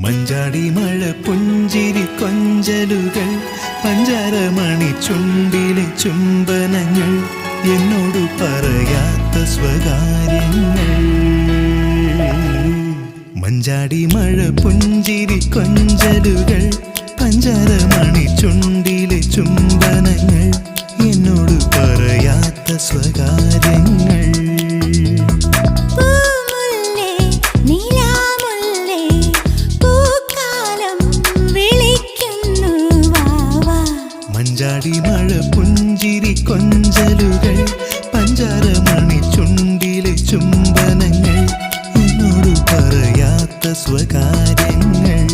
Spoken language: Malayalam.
മഞ്ചാടി മഴ പുഞ്ചിരി കൊഞ്ചലുകൾ പഞ്ചാരമണി ചുണ്ടിലെ ചുംബനങ്ങൾ എന്നോട് പറയാത്ത സ്വകാര്യങ്ങൾ. മഞ്ചാടി മഴ പുഞ്ചിരി കൊഞ്ചലുകൾ പഞ്ചാരമണി ചുണ്ടിലെ ചുംബനങ്ങൾ എന്നോട് പറയാത്ത സ്വകാര്യങ്ങൾ. മഞ്ചാടി മഴ പുഞ്ചിരി കൊഞ്ചലുകൾ പഞ്ചാരമണി ചുണ്ടിലെ ചുംബനങ്ങൾ എന്നോട് പറയാത്ത സ്വകാര്യങ്ങൾ.